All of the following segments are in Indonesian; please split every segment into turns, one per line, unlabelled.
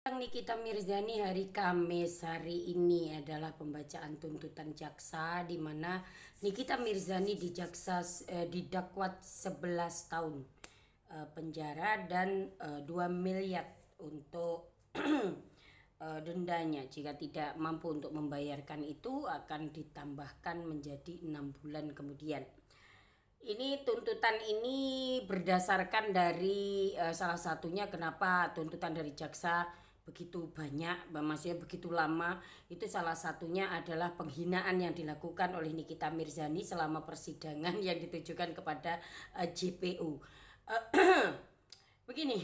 Nikita Mirzani hari Kamis hari ini adalah pembacaan tuntutan jaksa di mana Nikita Mirzani didakwat 11 tahun penjara dan 2 miliar untuk dendanya. Jika tidak mampu untuk membayarkan itu akan ditambahkan menjadi 6 bulan kemudian. Ini tuntutan ini berdasarkan dari salah satunya kenapa tuntutan dari jaksa begitu banyak, maksudnya begitu lama. Itu salah satunya adalah penghinaan yang dilakukan oleh Nikita Mirzani selama persidangan yang ditujukan kepada JPU. Begini,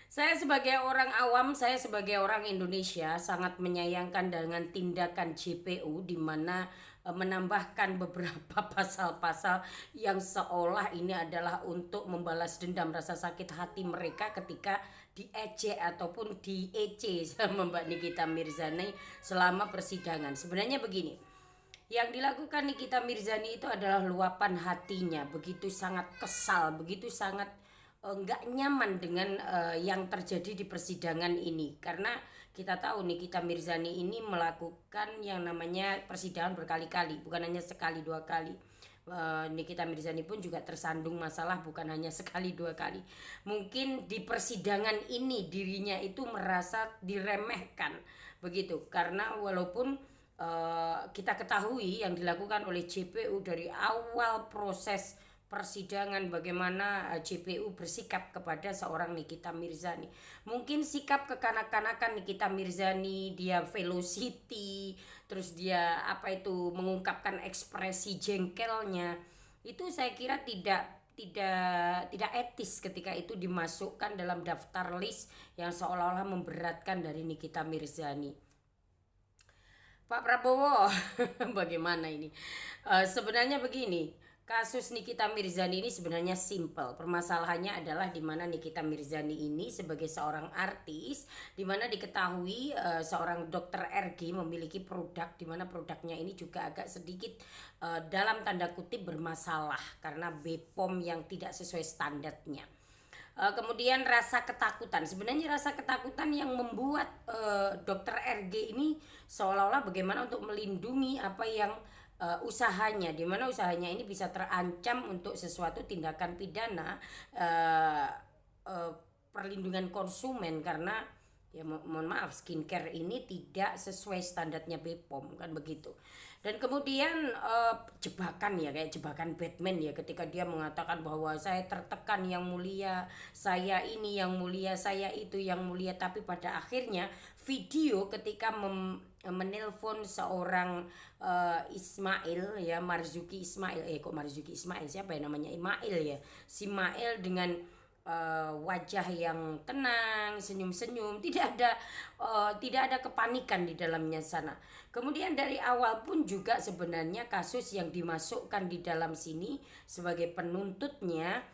saya sebagai orang awam, saya sebagai orang Indonesia sangat menyayangkan dengan tindakan JPU di mana menambahkan beberapa pasal-pasal yang seolah ini adalah untuk membalas dendam rasa sakit hati mereka ketika diejek ataupun diece sama Mbak Nikita Mirzani selama persidangan. Sebenarnya begini, yang dilakukan Nikita Mirzani itu adalah luapan hatinya, begitu sangat kesal, begitu sangat nggak nyaman dengan yang terjadi di persidangan ini, karena kita tahu Nikita Mirzani ini melakukan yang namanya persidangan berkali-kali, bukan hanya sekali dua kali. Nikita Mirzani pun juga tersandung masalah bukan hanya sekali dua kali. Mungkin di persidangan ini dirinya itu merasa diremehkan begitu, karena walaupun kita ketahui yang dilakukan oleh JPU dari awal proses persidangan, bagaimana JPU bersikap kepada seorang Nikita Mirzani. Mungkin sikap kekanak-kanakan Nikita Mirzani, dia velocity, terus dia mengungkapkan ekspresi jengkelnya, itu saya kira tidak etis ketika itu dimasukkan dalam daftar list yang seolah-olah memberatkan dari Nikita Mirzani. Pak Prabowo, bagaimana ini? Sebenarnya begini, kasus Nikita Mirzani ini sebenarnya simple. Permasalahannya adalah di mana Nikita Mirzani ini sebagai seorang artis, di mana diketahui seorang dokter RG memiliki produk, di mana produknya ini juga agak sedikit dalam tanda kutip bermasalah karena BPOM yang tidak sesuai standarnya. Kemudian rasa ketakutan, sebenarnya rasa ketakutan yang membuat dokter RG ini seolah-olah bagaimana untuk melindungi apa yang usahanya, di mana usahanya ini bisa terancam untuk sesuatu tindakan pidana, uh, perlindungan konsumen, karena ya mohon maaf, skincare ini tidak sesuai standarnya BPOM kan begitu. Dan kemudian jebakan ya, kayak jebakan Batman ya, ketika dia mengatakan bahwa saya tertekan yang mulia, saya ini yang mulia, saya itu yang mulia, tapi pada akhirnya video ketika menelpon seorang Ismail ya, Marzuki Ismail, siapa ya namanya, Ismail ya, si Mail dengan wajah yang tenang, senyum-senyum, tidak ada kepanikan di dalamnya sana. Kemudian dari awal pun juga sebenarnya kasus yang dimasukkan di dalam sini sebagai penuntutnya,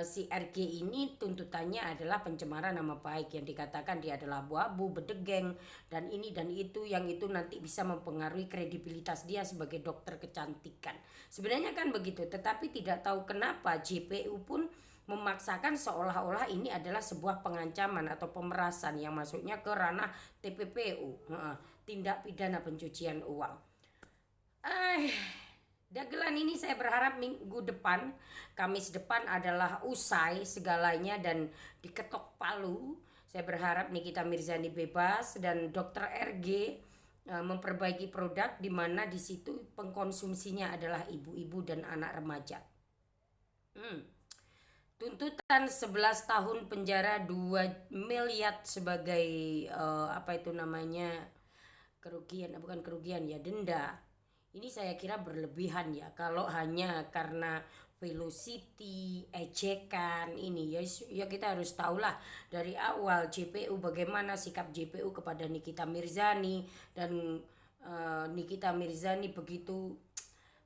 si RG ini tuntutannya adalah pencemaran nama baik, yang dikatakan dia adalah abu-abu, bedegeng, dan ini dan itu, yang itu nanti bisa mempengaruhi kredibilitas dia sebagai dokter kecantikan. Sebenarnya kan begitu, tetapi tidak tahu kenapa JPU pun memaksakan seolah-olah ini adalah sebuah pengancaman atau pemerasan yang masuknya ke ranah TPPU, tindak pidana pencucian uang. Dagelan ini saya berharap minggu depan, Kamis depan adalah usai segalanya dan diketok palu. Saya berharap Nikita Mirzani bebas dan dokter RG memperbaiki produk di mana di situ pengkonsumsinya adalah ibu-ibu dan anak remaja. Tuntutan 11 tahun penjara, 2 miliar sebagai kerugian, bukan kerugian ya, denda. Ini saya kira berlebihan ya, kalau hanya karena velocity, ejekan ini ya, ya kita harus tahulah dari awal JPU bagaimana sikap JPU kepada Nikita Mirzani, dan Nikita Mirzani begitu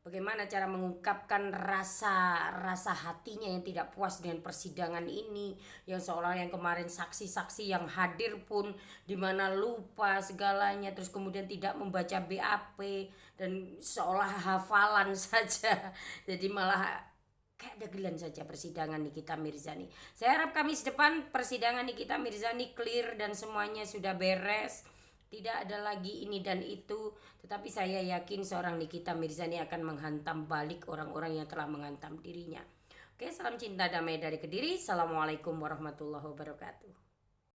bagaimana cara mengungkapkan rasa hatinya yang tidak puas dengan persidangan ini, yang seolah yang kemarin saksi-saksi yang hadir pun dimana lupa segalanya, terus kemudian tidak membaca BAP dan seolah hafalan saja, jadi malah kayak dagelan saja persidangan Nikita Mirzani. Saya harap Kamis depan persidangan Nikita Mirzani clear dan semuanya sudah beres. Tidak ada lagi ini dan itu. Tetapi saya yakin seorang Nikita Mirzani akan menghantam balik orang-orang yang telah menghantam dirinya. Oke, salam cinta damai dari Kediri. Assalamualaikum warahmatullahi wabarakatuh.